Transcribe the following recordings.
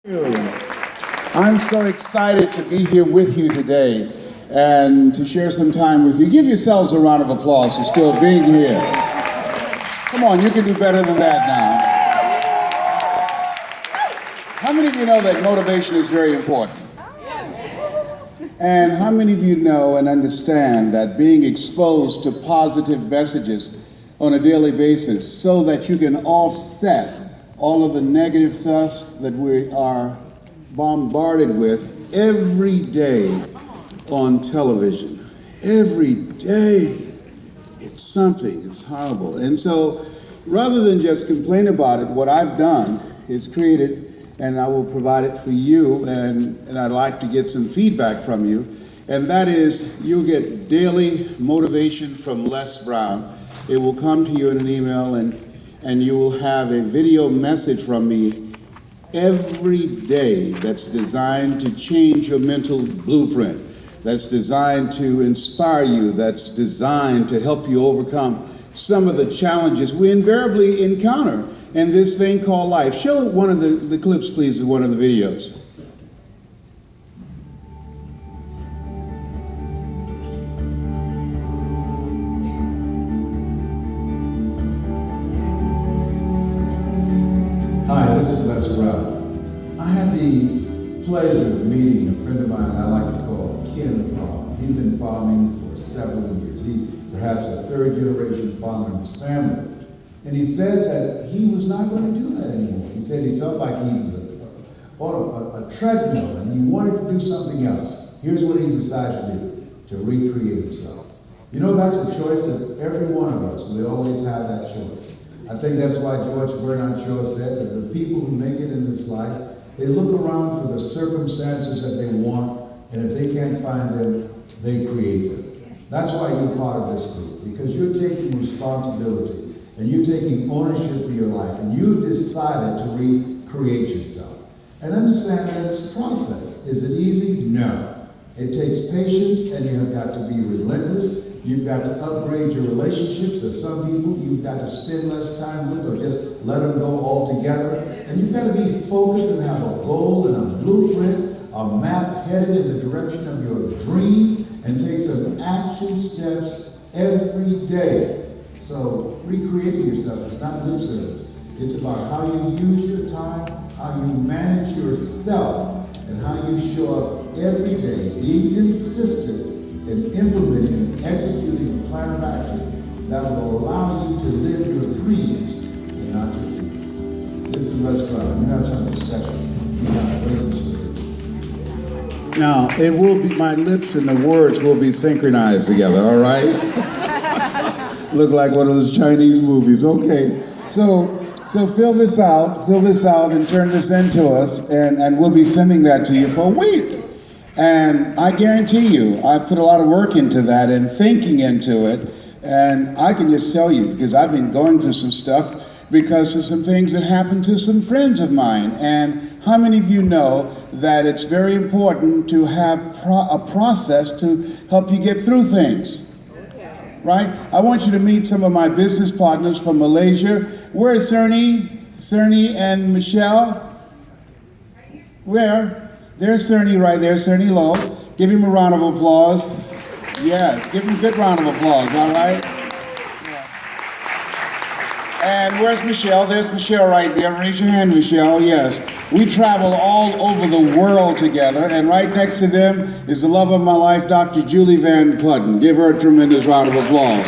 I'm so excited to be here with you today and to share some time with you. Give yourselves a round of applause for still being here. Come on, you can do better than that now. How many of you know that motivation is very important? And how many of you know and understand that being exposed to positive messages on a daily basis so that you can offset all of the negative stuff that we are bombarded with every day on television? Every day. It's something, it's horrible. And so rather than just complain about it, what I've done is created, and I will provide it for you, and I'd like to get some feedback from you, and that is you'll get daily motivation from Les Brown. It will come to you in an email, and you will have a video message from me every day that's designed to change your mental blueprint, that's designed to inspire you, that's designed to help you overcome some of the challenges we invariably encounter in this thing called life. Show one of the clips, please, of one of the videos. Hi, this is Les Brown. I had the pleasure of meeting a friend of mine I like to call Ken the Farmer. He's been farming for several years. He's perhaps a third-generation farmer in his family. And he said that he was not going to do that anymore. He said he felt like he was on a treadmill and he wanted to do something else. Here's what he decided to do, to recreate himself. You know, that's a choice that every one of us, we always have that choice. I think that's why George Bernard Shaw said that the people who make it in this life, they look around for the circumstances that they want, and if they can't find them, they create them. That's why you're part of this group, because you're taking responsibility and you're taking ownership for your life, and you've decided to recreate yourself. And understand that it's a process. Is it easy? No. It takes patience, and you have got to be relentless. You've got to upgrade your relationships. There's some people you've got to spend less time with or just let them go altogether. And you've got to be focused and have a goal and a blueprint, a map headed in the direction of your dream, and take some action steps every day. So recreating yourself is not lip service. It's about how you use your time, how you manage yourself, and how you show up every day, being consistent in implementing and executing a plan of action that will allow you to live your dreams and not your fears. This is Les Brown. You have something special. You have greatness within you. Now, it will be, my lips and the words will be synchronized together, all right? Look like one of those Chinese movies. Okay, so fill this out and turn this into us, and we'll be sending that to you for a week. And I guarantee you, I put a lot of work into that and thinking into it, and I can just tell you, because I've been going through some stuff because of some things that happened to some friends of mine. And how many of you know that it's very important to have a process to help you get through things? Right? I want you to meet some of my business partners from Malaysia. Where is Cerny? Cerny and Michelle? Where? There's Cerny right there, Cerny Lowe. Give him a round of applause. Yes, give him a good round of applause, all right? Yeah. And where's Michelle? There's Michelle right there. Raise your hand, Michelle, yes. We travel all over the world together, and right next to them is the love of my life, Dr. Julie Van Putten. Give her a tremendous round of applause.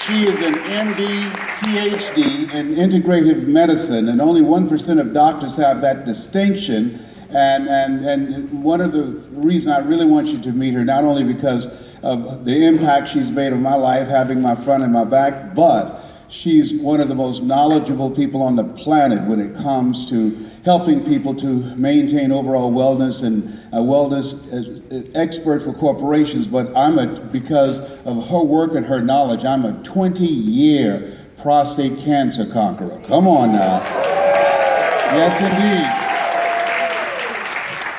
She is an MD, PhD in integrative medicine, and only 1% of doctors have that distinction. And one of the reasons I really want you to meet her, not only because of the impact she's made on my life, having my front and my back, but she's one of the most knowledgeable people on the planet when it comes to helping people to maintain overall wellness, and wellness expert for corporations. But because of her work and her knowledge, I'm a 20-year prostate cancer conqueror. Come on now. Yes, indeed.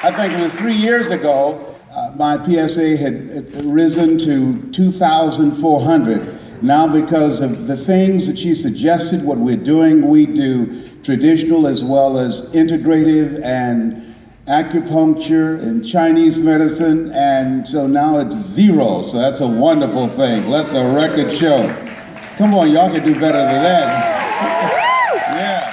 I think it was 3 years ago, my PSA had risen to 2,400. Now, because of the things that she suggested, what we're doing, we do traditional as well as integrative and acupuncture and Chinese medicine, and so now it's zero. So that's a wonderful thing. Let the record show. Come on, y'all can do better than that. Yeah.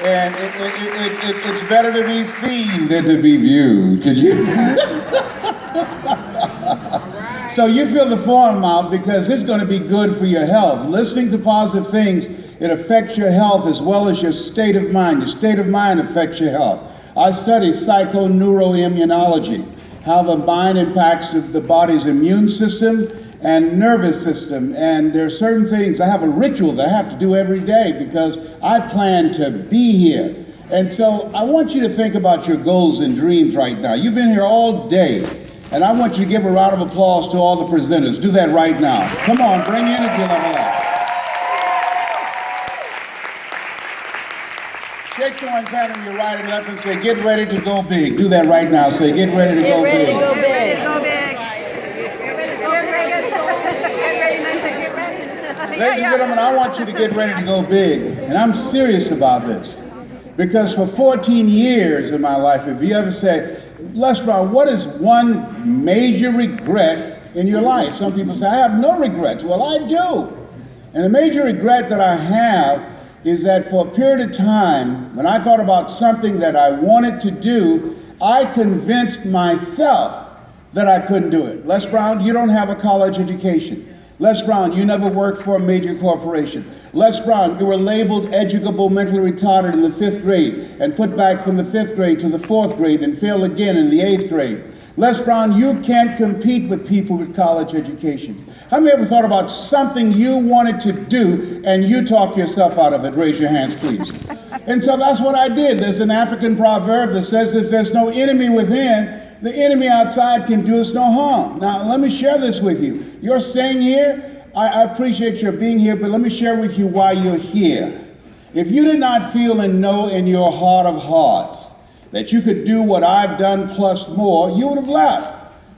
And it's better to be seen than to be viewed. Could you? So you fill the form out because it's going to be good for your health. Listening to positive things, it affects your health as well as your state of mind. Your state of mind affects your health. I study psychoneuroimmunology, how the mind impacts the body's immune system and nervous system. And there are certain things, I have a ritual that I have to do every day because I plan to be here. And so I want you to think about your goals and dreams right now. You've been here all day. And I want you to give a round of applause to all the presenters. Do that right now. Come on, bring your energy level up. Shake someone's hand on your right and left and say, get ready to go big. Do that right now. Say, get ready to go big. Get ready to go big. Ladies and gentlemen, I want you to get ready to go big. And I'm serious about this. Because for 14 years in my life, if you ever say, Les Brown, what is one major regret in your life? Some people say, I have no regrets. Well, I do. And the major regret that I have is that for a period of time, when I thought about something that I wanted to do, I convinced myself that I couldn't do it. Les Brown, you don't have a college education. Les Brown, you never worked for a major corporation. Les Brown, you were labeled educable mentally retarded in the 5th grade and put back from the 5th grade to the 4th grade and failed again in the 8th grade. Les Brown, you can't compete with people with college education. Have you ever thought about something you wanted to do and you talk yourself out of it? Raise your hands, please. And so that's what I did. There's an African proverb that says if there's no enemy within, the enemy outside can do us no harm. Now, let me share this with you. You're staying here. I appreciate your being here, but let me share with you why you're here. If you did not feel and know in your heart of hearts that you could do what I've done plus more, you would have left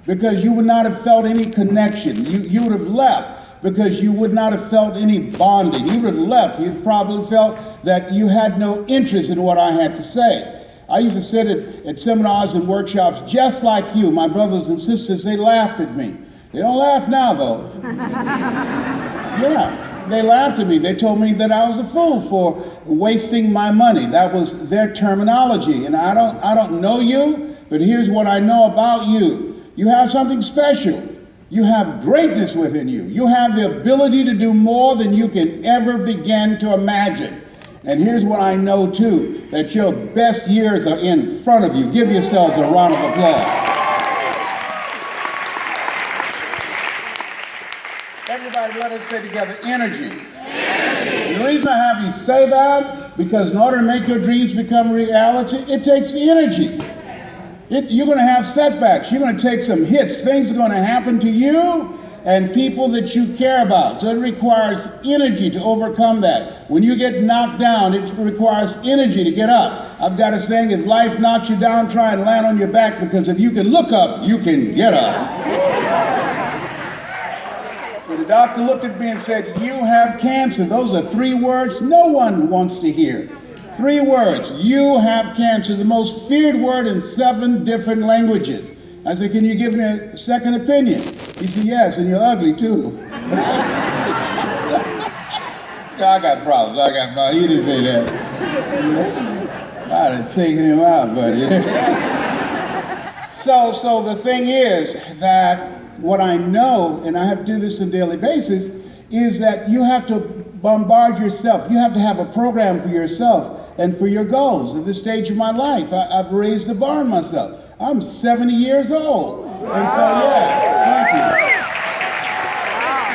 because you would not have felt any connection. You would have left because you would not have felt any bonding. You would have left. You'd probably felt that you had no interest in what I had to say. I used to sit at seminars and workshops just like you. My brothers and sisters, they laughed at me. They don't laugh now, though. Yeah, they laughed at me. They told me that I was a fool for wasting my money. That was their terminology. And I don't know you, but here's what I know about you. You have something special. You have greatness within you. You have the ability to do more than you can ever begin to imagine. And here's what I know too, that your best years are in front of you. Give yourselves a round of applause. Everybody, let us say together, energy. And the reason I have you say that, because in order to make your dreams become reality, it takes the energy. You're going to have setbacks. You're going to take some hits. Things are going to happen to you and people that you care about. So it requires energy to overcome that. When you get knocked down, it requires energy to get up. I've got a saying, if life knocks you down, try and land on your back, because if you can look up, you can get up. So the doctor looked at me and said, you have cancer. Those are 3 words no one wants to hear. 3 words, you have cancer, the most feared word in 7 different languages. I said, can you give me a second opinion? He said, yes, and you're ugly too. I got problems. He didn't say that. I'd have taken him out, buddy. So the thing is that what I know, and I have to do this on a daily basis, is that you have to bombard yourself. You have to have a program for yourself and for your goals. At this stage of my life, I've raised the bar on myself. I'm 70 years old. And so, yeah, thank you.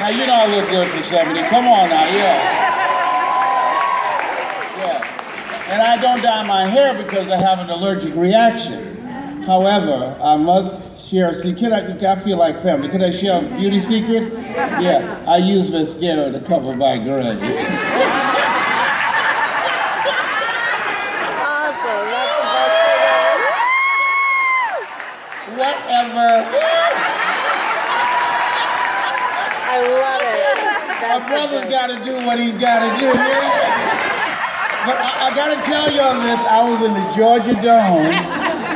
Now, you don't look good for 70. Come on now, yeah. And I don't dye my hair because I have an allergic reaction. However, I must share a secret. I feel like family. Could I share a beauty secret? Yeah, I use mascara to cover my gray. Whatever. I love it. My brother's got to do what he's got to do. Yeah? But I got to tell you on this, I was in the Georgia Dome,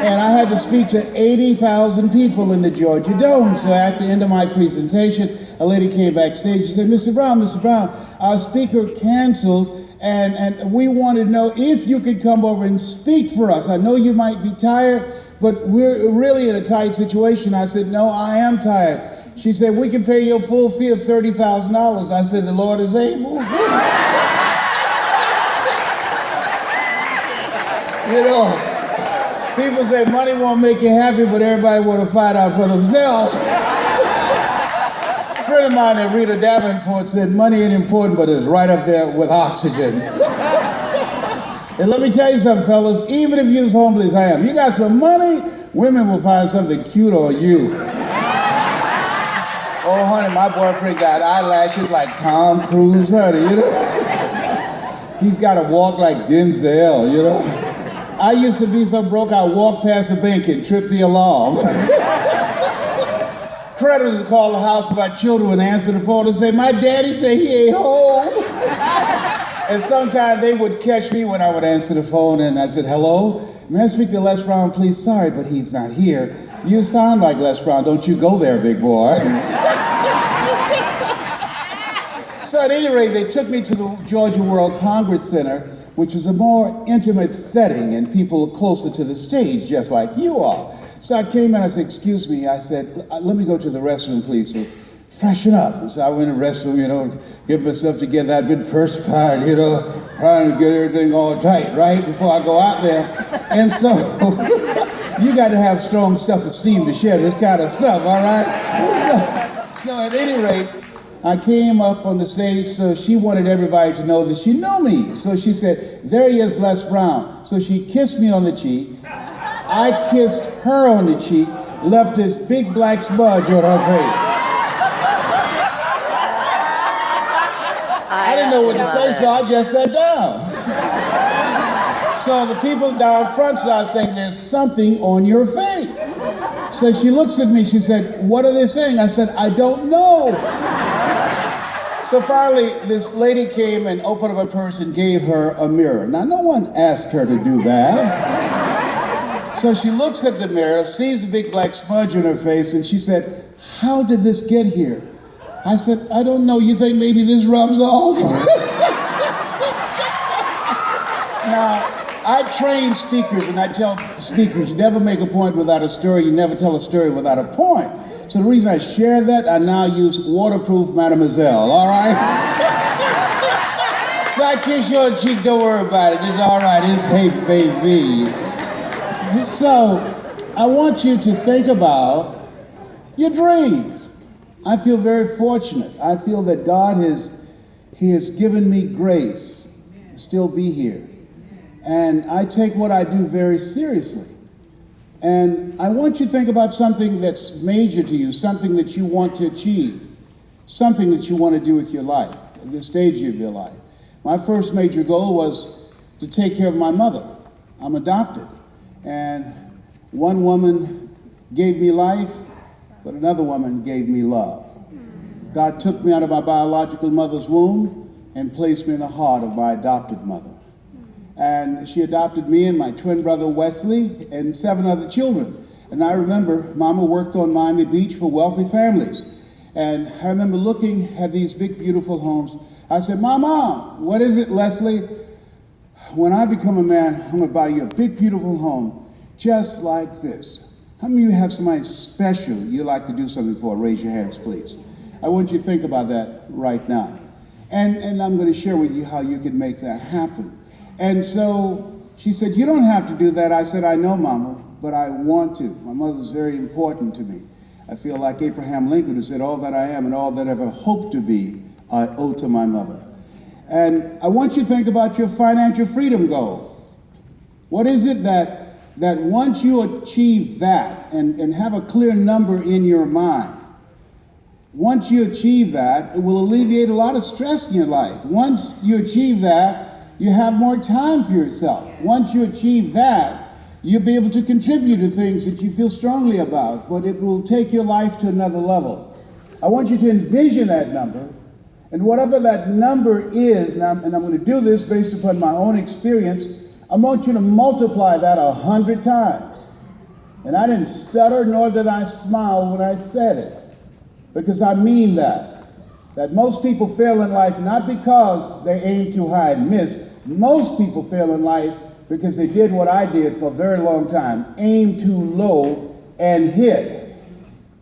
and I had to speak to 80,000 people in the Georgia Dome. So at the end of my presentation, a lady came backstage and said, Mr. Brown, our speaker canceled, and we wanted to know if you could come over and speak for us. I know you might be tired, but we're really in a tight situation. I said, no, I am tired. She said, we can pay you a full fee of $30,000. I said, the Lord is able. You know, people say money won't make you happy, but everybody want to find out for themselves. A friend of mine at Rita Davenport said money ain't important, but it's right up there with oxygen. And let me tell you something, fellas, even if you're as homeless as I am, you got some money, women will find something cute on you. Oh, honey, my boyfriend got eyelashes like Tom Cruise, honey, you know? He's got to walk like Denzel, you know? I used to be so broke, I walked past a bank and tripped the alarm. Creditors call the house of my children and answer the phone and say, my daddy say he ain't home. And sometimes they would catch me when I would answer the phone and I said, hello? May I speak to Les Brown, please? Sorry, but he's not here. You sound like Les Brown. Don't you go there, big boy. So at any rate, they took me to the Georgia World Congress Center, which is a more intimate setting and people are closer to the stage, just like you are. So I came in, I said, excuse me. I said, let me go to the restroom, please. So freshen up. And so I went to the restroom, you know, get myself together. I'd been perspired, you know, trying to get everything all tight, right, before I go out there. And so you got to have strong self-esteem to share this kind of stuff, all right? So at any rate, I came up on the stage, so she wanted everybody to know that she knew me. So she said, there he is, Les Brown. So she kissed me on the cheek. I kissed her on the cheek, left this big black smudge on her face. I didn't know what to say, so I just sat down. So the people down front started saying, there's something on your face. So she looks at me, she said, what are they saying? I said, I don't know. So finally, this lady came and opened up her purse and gave her a mirror. Now, no one asked her to do that. So she looks at the mirror, sees the big black smudge on her face, and she said, how did this get here? I said, I don't know. You think maybe this rubs off? Now, I train speakers, and I tell speakers, you never make a point without a story. You never tell a story without a point. So the reason I share that, I now use waterproof Mademoiselle, all right? So I kiss your cheek, don't worry about it. It's all right, it's safe, baby. So I want you to think about your dreams. I feel very fortunate. I feel that God He has given me grace to still be here. And I take what I do very seriously. And I want you to think about something that's major to you, something that you want to achieve, something that you want to do with your life, at this stage of your life. My first major goal was to take care of my mother. I'm adopted. And one woman gave me life, but another woman gave me love. God took me out of my biological mother's womb and placed me in the heart of my adopted mother. And she adopted me and my twin brother Wesley and 7 other children. And I remember Mama worked on Miami Beach for wealthy families. And I remember looking at these big, beautiful homes. I said, Mama, what is it, Leslie? When I become a man, I'm gonna buy you a big, beautiful home just like this. How many of you have somebody special you'd like to do something for? Raise your hands, please. I want you to think about that right now. And I'm gonna share with you how you can make that happen. And so she said, you don't have to do that. I said, I know, Mama, but I want to. My mother's very important to me. I feel like Abraham Lincoln, who said, all that I am and all that I ever hope to be, I owe to my mother. And I want you to think about your financial freedom goal. What is it that once you achieve that and have a clear number in your mind, once you achieve that, it will alleviate a lot of stress in your life. Once you achieve that, you have more time for yourself. Once you achieve that, you'll be able to contribute to things that you feel strongly about, but it will take your life to another level. I want you to envision that number And whatever that number is, and I'm going to do this based upon my own experience, I want you to multiply that 100 times. And I didn't stutter nor did I smile when I said it, because I mean that. That most people fail in life not because they aim too high and miss. Most people fail in life because they did what I did for a very long time, aim too low and hit.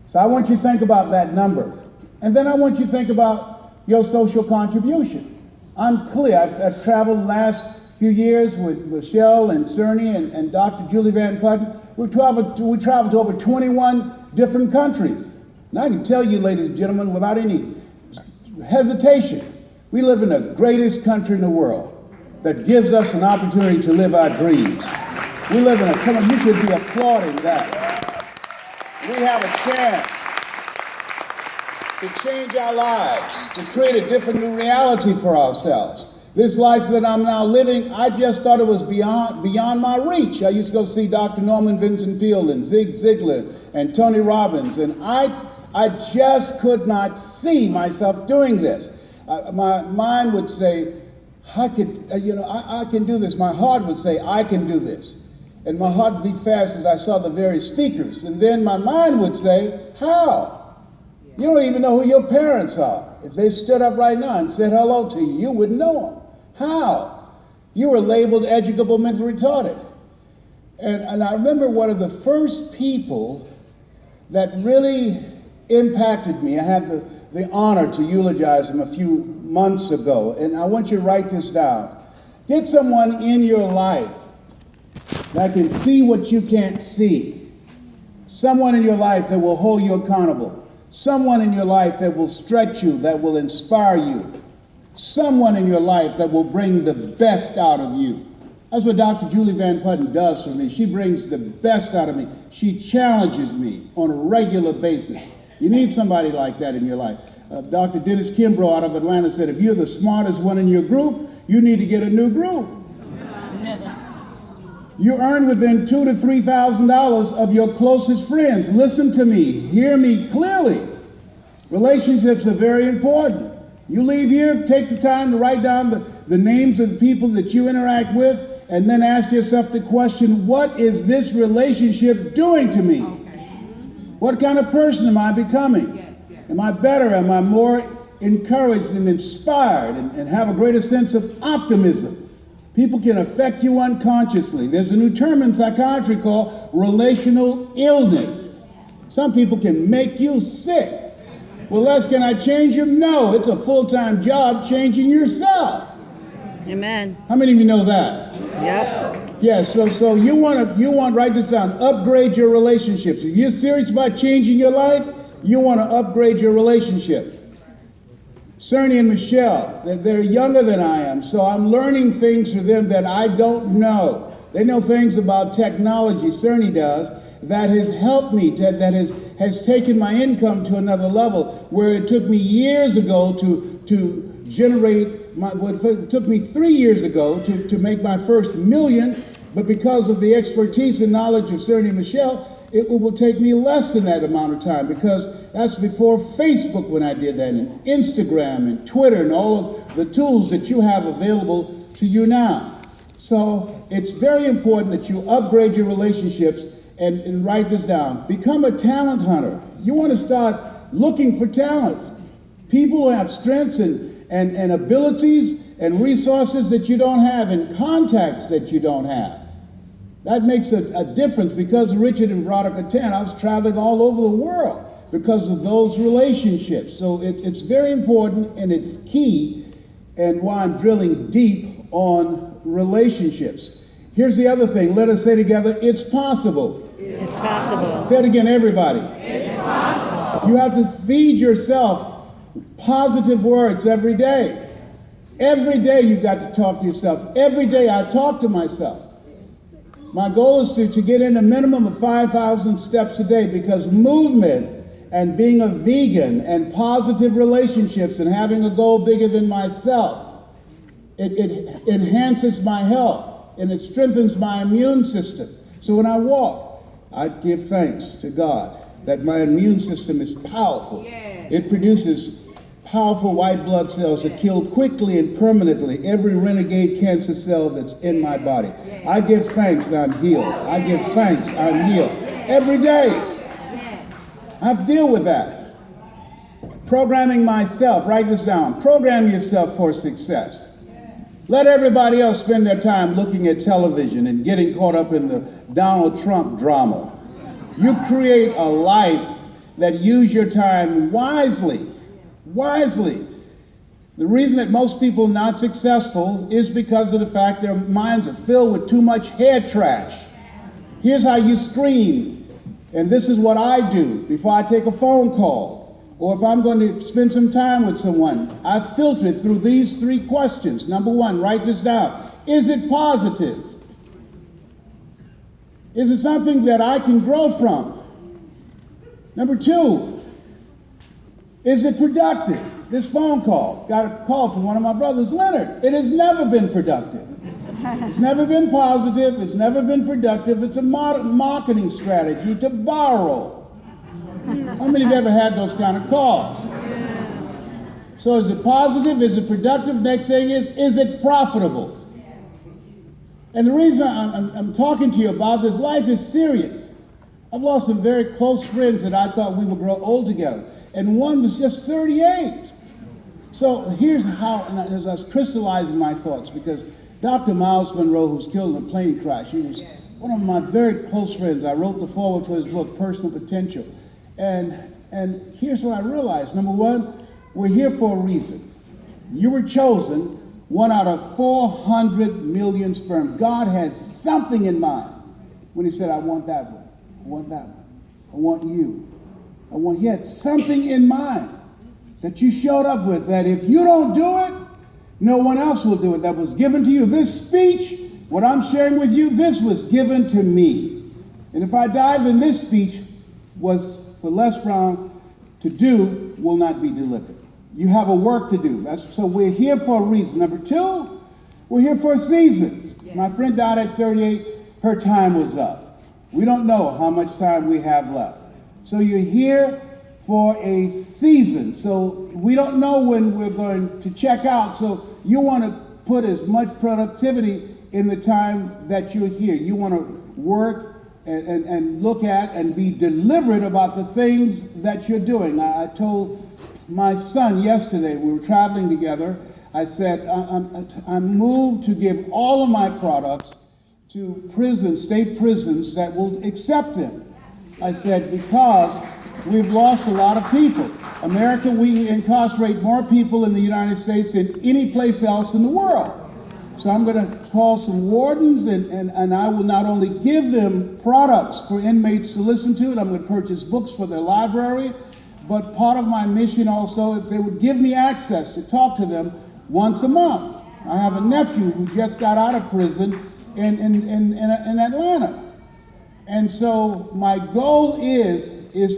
So I want you to think about that number. And then I want you to think about your social contribution. I'm clear. I've traveled the last few years with Michelle and Cerny and Dr. Julie Van Putten. We traveled to over 21 different countries. And I can tell you, ladies and gentlemen, without any hesitation, we live in the greatest country in the world that gives us an opportunity to live our dreams. We live in a, come on, you should be applauding that. We have a chance to change our lives, to create a different new reality for ourselves. This life that I'm now living, I just thought it was beyond my reach. I used to go see Dr. Norman Vincent Peale and Zig Ziglar and Tony Robbins, and I just could not see myself doing this. My mind would say, I can do this. My heart would say, I can do this. And my heart beat fast as I saw the various speakers. And then my mind would say, how? You don't even know who your parents are. If they stood up right now and said hello to you, you wouldn't know them. How? You were labeled educable mentally retarded. And I remember one of the first people that really impacted me. I had the honor to eulogize him a few months ago, and I want you to write this down. Get someone in your life that can see what you can't see. Someone in your life that will hold you accountable. Someone in your life that will stretch you, that will inspire you. Someone in your life that will bring the best out of you. That's what Dr. Julie Van Putten does for me. She brings the best out of me. She challenges me on a regular basis. You need somebody like that in your life. Dr. Dennis Kimbrough out of Atlanta said, if you're the smartest one in your group, you need to get a new group. You earn within $2,000 to $3,000 of your closest friends. Listen to me. Hear me clearly. Relationships are very important. You leave here, take the time to write down the names of the people that you interact with, and then ask yourself the question, what is this relationship doing to me? What kind of person am I becoming? Am I better? Am I more encouraged and inspired and have a greater sense of optimism? People can affect you unconsciously. There's a new term in psychiatry called relational illness. Some people can make you sick. Well, Les, can I change you? No, it's a full-time job changing yourself. Amen. How many of you know that? Yep. Yeah, so you want write this down, upgrade your relationships. If you're serious about changing your life, you want to upgrade your relationship. Cerny and Michelle, they're younger than I am, so I'm learning things from them that I don't know. They know things about technology, Cerny does, that has helped me, that has taken my income to another level, where it took me years ago to generate, it took me 3 years ago to make my first $1 million, but because of the expertise and knowledge of Cerny and Michelle, it will take me less than that amount of time, because that's before Facebook when I did that, and Instagram and Twitter and all of the tools that you have available to you now. So it's very important that you upgrade your relationships and write this down. Become a talent hunter. You want to start looking for talent. People who have strengths and abilities and resources that you don't have and contacts that you don't have. That makes a difference. Because of Richard and Veronica Tan, I was traveling all over the world because of those relationships. So it's very important, and it's key, and why I'm drilling deep on relationships. Here's the other thing. Let us say together, it's possible. It's possible. Say it again, everybody. It's possible. You have to feed yourself positive words every day. Every day you've got to talk to yourself. Every day I talk to myself. My goal is to get in a minimum of 5,000 steps a day, because movement and being a vegan and positive relationships and having a goal bigger than myself, it enhances my health and it strengthens my immune system. So when I walk, I give thanks to God that my immune system is powerful. Yeah. It produces powerful white blood cells that kill quickly and permanently every renegade cancer cell that's in my body. I give thanks I'm healed. I give thanks I'm healed. Every day, I have to deal with that. Programming myself, write this down. Program yourself for success. Let everybody else spend their time looking at television and getting caught up in the Donald Trump drama. You create a life that use your time wisely. Wisely. The reason that most people are not successful is because of the fact their minds are filled with too much head trash. Here's how you screen, and this is what I do before I take a phone call, or if I'm going to spend some time with someone. I filter it through these 3 questions. Number 1, write this down. Is it positive? Is it something that I can grow from? Number 2, is it productive? This phone call, got a call from one of my brothers, Leonard. It has never been productive. It's never been positive. It's never been productive. It's a marketing strategy to borrow. How many of you ever had those kind of calls? So is it positive? Is it productive? Next thing is it profitable? And the reason I'm talking to you about this, life is serious. I've lost some very close friends that I thought we would grow old together. And one was just 38. So here's how, and as I was crystallizing my thoughts, because Dr. Miles Monroe, who's killed in a plane crash, he was one of my very close friends. I wrote the foreword for his book, Personal Potential. And here's what I realized. Number 1, we're here for a reason. You were chosen 1 out of 400 million sperm. God had something in mind when he said, I want that one. I want that one. I want you. He had something in mind that you showed up with, that if you don't do it, no one else will do it. That was given to you. This speech, what I'm sharing with you, this was given to me. And if I die, then this speech was for Les Brown to do, will not be delivered. You have a work to do. So we're here for a reason. Number 2, we're here for a season. My friend died at 38. Her time was up. We don't know how much time we have left. So you're here for a season. So we don't know when we're going to check out. So you want to put as much productivity in the time that you're here. You want to work and look at and be deliberate about the things that you're doing. I told my son yesterday, we were traveling together, I said, I'm moved to give all of my products to prisons, state prisons that will accept them. I said, because we've lost a lot of people. America, we incarcerate more people in the United States than any place else in the world. So I'm going to call some wardens, and I will not only give them products for inmates to listen to, and I'm going to purchase books for their library, but part of my mission also, if they would give me access to talk to them once a month. I have a nephew who just got out of prison in Atlanta. And so my goal is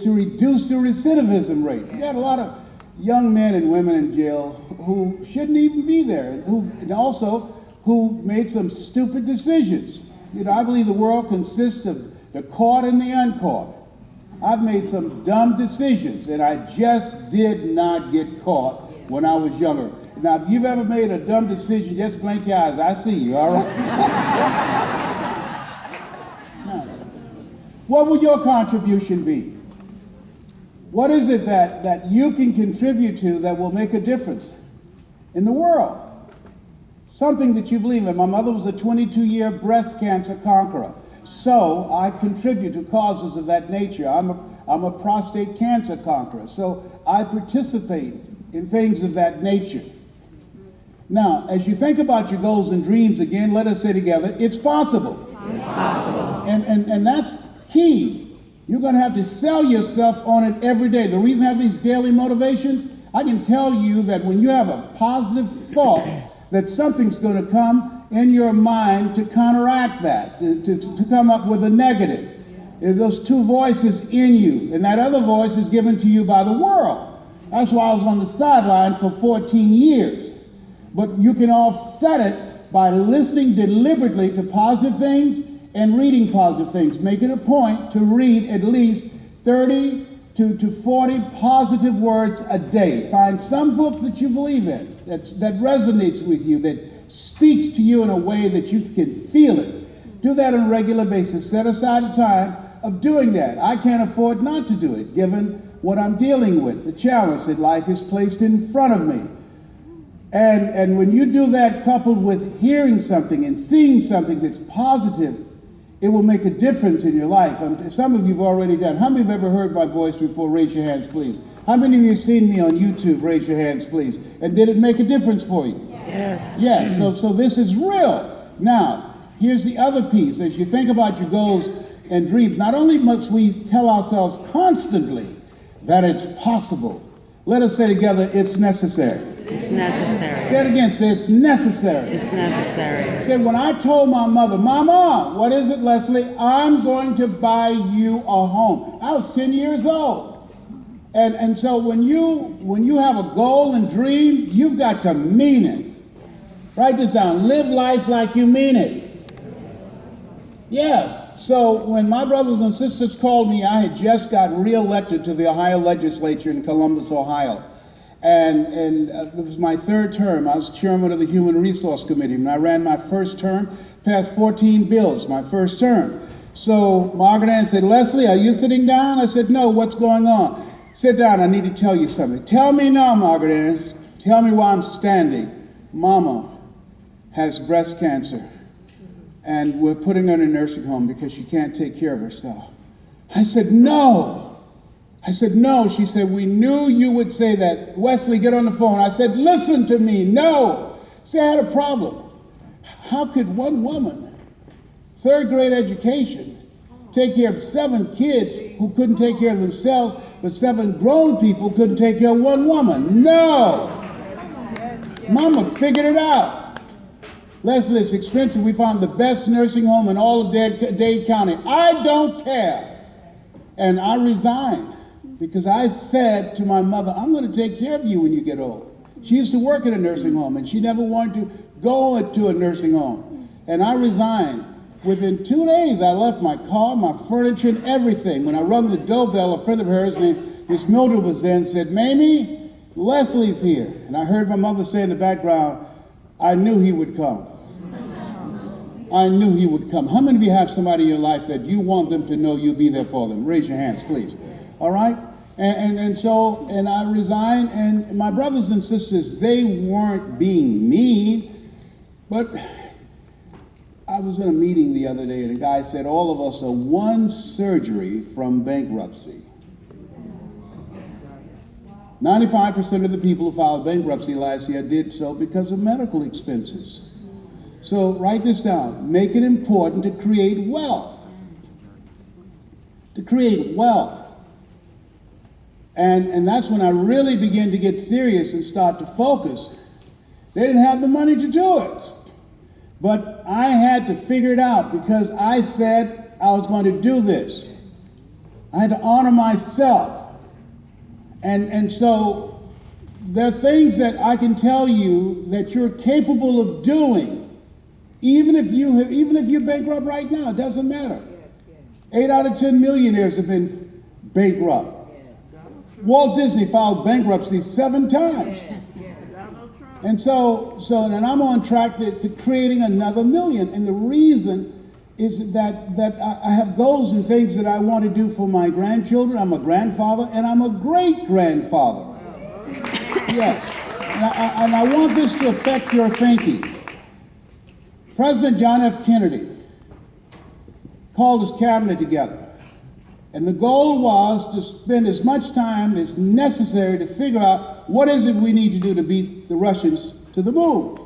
to reduce the recidivism rate. We got a lot of young men and women in jail who shouldn't even be there, and also who made some stupid decisions. You know, I believe the world consists of the caught and the uncaught. I've made some dumb decisions, and I just did not get caught when I was younger. Now, if you've ever made a dumb decision, just blink your eyes. I see you, all right? What will your contribution be? What is it that you can contribute to that will make a difference in the world? Something that you believe in. My mother was a 22-year breast cancer conqueror. So I contribute to causes of that nature. I'm a prostate cancer conqueror. So I participate in things of that nature. Now, as you think about your goals and dreams, again, let us say together, it's possible. It's possible. And that's key. You're going to have to sell yourself on it every day. The reason I have these daily motivations, I can tell you that when you have a positive thought, that something's going to come in your mind to counteract that, to come up with a negative. There's those 2 voices in you, and that other voice is given to you by the world. That's why I was on the sideline for 14 years. But you can offset it by listening deliberately to positive things and reading positive things. Make it a point to read at least 30 to 40 positive words a day. Find some book that you believe in, that resonates with you, that speaks to you in a way that you can feel it. Do that on a regular basis. Set aside a time of doing that. I can't afford not to do it, given what I'm dealing with, the challenge that life has placed in front of me. And when you do that, coupled with hearing something and seeing something that's positive, it will make a difference in your life. Some of you have already done. How many have ever heard my voice before? Raise your hands, please. How many of you have seen me on YouTube? Raise your hands, please. And did it make a difference for you? Yes. Yes, so this is real. Now, here's the other piece. As you think about your goals and dreams, not only must we tell ourselves constantly that it's possible, let us say together, it's necessary. It's necessary. Say it again, say it's necessary. It's necessary. Say, when I told my mother, Mama, what is it, Leslie? I'm going to buy you a home. I was 10 years old. And so when you have a goal and dream, you've got to mean it. Write this down. Live life like you mean it. Yes. So when my brothers and sisters called me, I had just got reelected to the Ohio legislature in Columbus, Ohio. And it was my third term. I was chairman of the Human Resource Committee. When I ran my first term, passed 14 bills, my first term. So Margaret Ann said, Leslie, are you sitting down? I said, no, what's going on? Sit down, I need to tell you something. Tell me now, Margaret Ann. Tell me why I'm standing. Mama has breast cancer, and we're putting her in a nursing home because she can't take care of herself. I said, no. I said, no. She said, we knew you would say that. Wesley, get on the phone. I said, listen to me. No. See, I had a problem. How could one woman, third grade education, take care of 7 kids who couldn't take care of themselves, but 7 grown people couldn't take care of one woman? No. Mama figured it out. Leslie, it's expensive. We found the best nursing home in all of Dade County. I don't care. And I resigned because I said to my mother, I'm going to take care of you when you get old. She used to work at a nursing home, and she never wanted to go to a nursing home. And I resigned. Within 2 days, I left my car, my furniture, and everything. When I rung the doorbell, a friend of hers named Miss Mildred was there and said, Mamie, Leslie's here. And I heard my mother say in the background, I knew he would come. I knew he would come. How many of you have somebody in your life that you want them to know you'll be there for them? Raise your hands, please. All right? And so I resigned, and my brothers and sisters, they weren't being mean, but I was in a meeting the other day, and a guy said, all of us are one surgery from bankruptcy. 95% of the people who filed bankruptcy last year did so because of medical expenses. So write this down. Make it important to create wealth. To create wealth. And that's when I really began to get serious and start to focus. They didn't have the money to do it. But I had to figure it out because I said I was going to do this. I had to honor myself. And so there are things that I can tell you that you're capable of doing. Even if you're bankrupt right now, it doesn't matter. 8 out of 10 millionaires have been bankrupt. Walt Disney filed bankruptcy 7 times. And so I'm on track to creating another million. And the reason is that I have goals and things that I want to do for my grandchildren. I'm a grandfather and I'm a great-grandfather. Yes. And I want this to affect your thinking. President John F. Kennedy called his cabinet together, and the goal was to spend as much time as necessary to figure out what is it we need to do to beat the Russians to the moon.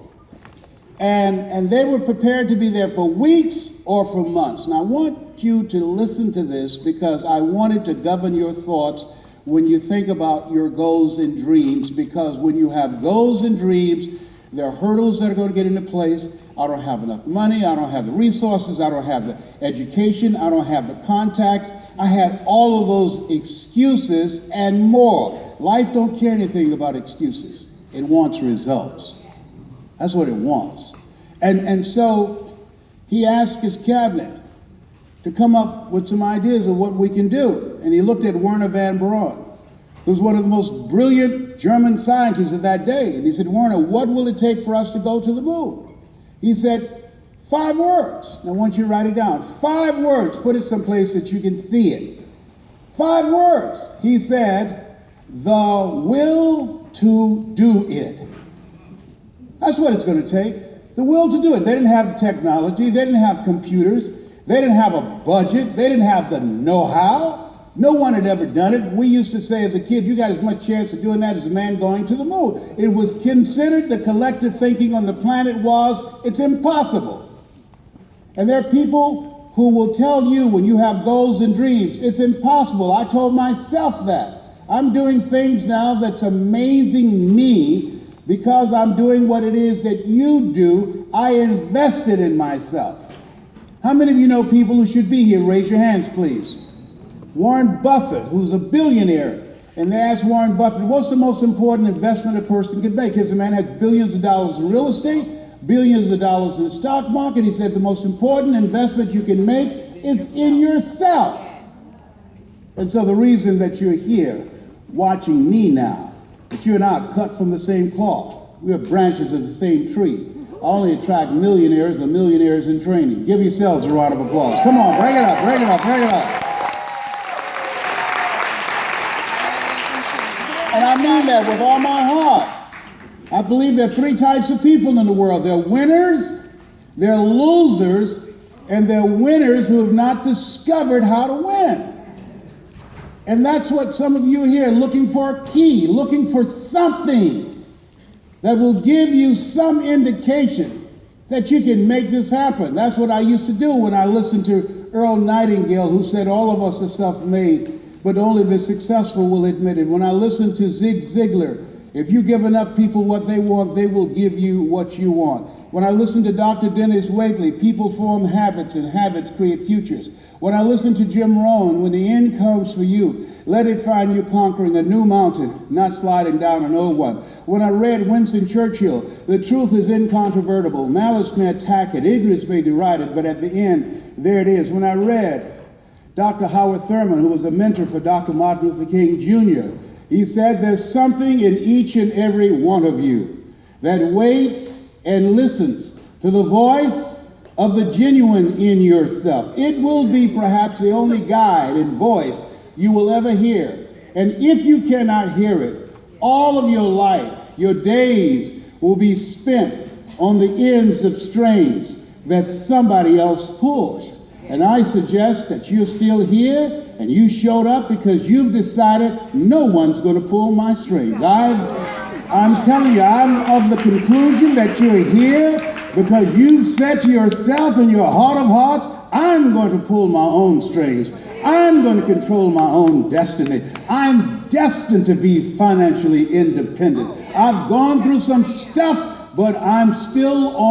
And they were prepared to be there for weeks or for months. Now I want you to listen to this because I wanted to govern your thoughts when you think about your goals and dreams, because when you have goals and dreams, there are hurdles that are going to get into place. I don't have enough money. I don't have the resources. I don't have the education. I don't have the contacts. I had all of those excuses and more. Life don't care anything about excuses. It wants results. That's what it wants. And so he asked his cabinet to come up with some ideas of what we can do. And he looked at Werner von Braun, who was one of the most brilliant German scientists of that day. And he said, Werner, what will it take for us to go to the moon? He said, 5 words. And I want you to write it down. 5 words. Put it someplace that you can see it. 5 words. He said, the will to do it. That's what it's going to take. The will to do it. They didn't have the technology. They didn't have computers. They didn't have a budget. They didn't have the know-how. No one had ever done it. We used to say as a kid, you got as much chance of doing that as a man going to the moon. It was considered, the collective thinking on the planet was, it's impossible. And there are people who will tell you when you have goals and dreams, it's impossible. I told myself that. I'm doing things now that's amazing me because I'm doing what it is that you do. I invested in myself. How many of you know people who should be here? Raise your hands, please. Warren Buffett, who's a billionaire, and they asked Warren Buffett, what's the most important investment a person can make? Because the man has billions of dollars in real estate, billions of dollars in the stock market. He said the most important investment you can make is in yourself. And so the reason that you're here watching me now, that you and I are cut from the same cloth, we are branches of the same tree. I only attract millionaires and millionaires in training. Give yourselves a round of applause. Come on, break it up, break it up, break it up. And I mean that with all my heart. I believe there are 3 types of people in the world. There are winners, there are losers, and there are winners who have not discovered how to win. And that's what some of you here are looking for, a key, looking for something that will give you some indication that you can make this happen. That's what I used to do when I listened to Earl Nightingale, who said all of us are self-made, but only the successful will admit it. When I listened to Zig Ziglar, if you give enough people what they want, they will give you what you want. When I listen to Dr. Dennis Wakely, people form habits and habits create futures. When I listen to Jim Rohn, when the end comes for you, let it find you conquering a new mountain, not sliding down an old one. When I read Winston Churchill, the truth is incontrovertible. Malice may attack it, ignorance may deride it, but at the end, there it is. When I read Dr. Howard Thurman, who was a mentor for Dr. Martin Luther King Jr., he said there's something in each and every one of you that waits and listens to the voice of the genuine in yourself. It will be perhaps the only guide and voice you will ever hear. And if you cannot hear it, all of your life, your days will be spent on the ends of strings that somebody else pulls. And I suggest that you're still here and you showed up because you've decided no one's going to pull my strings. I'm telling you, I'm of the conclusion that you're here because you've said to yourself in your heart of hearts, I'm going to pull my own strings. I'm going to control my own destiny. I'm destined to be financially independent. I've gone through some stuff, but I'm still on